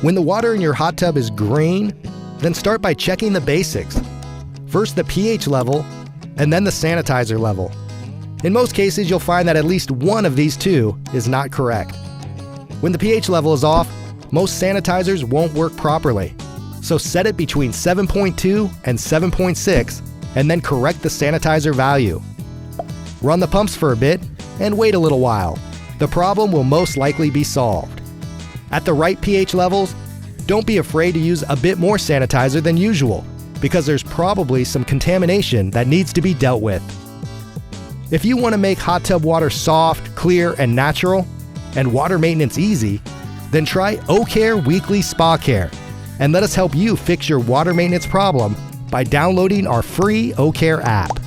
When the water in your hot tub is green, then start by checking the basics. First the pH level, and then the sanitizer level. In most cases, you'll find that at least one of these two is not correct. When the pH level is off, most sanitizers won't work properly. So set it between 7.2 and 7.6 and then correct the sanitizer value. Run the pumps for a bit and wait a little while. The problem will most likely be solved. At the right pH levels, don't be afraid to use a bit more sanitizer than usual, because there's probably some contamination that needs to be dealt with. If you want to make hot tub water soft, clear, and natural, and water maintenance easy, then try O-Care Weekly Spa Care, and let us help you fix your water maintenance problem by downloading our free O-Care app.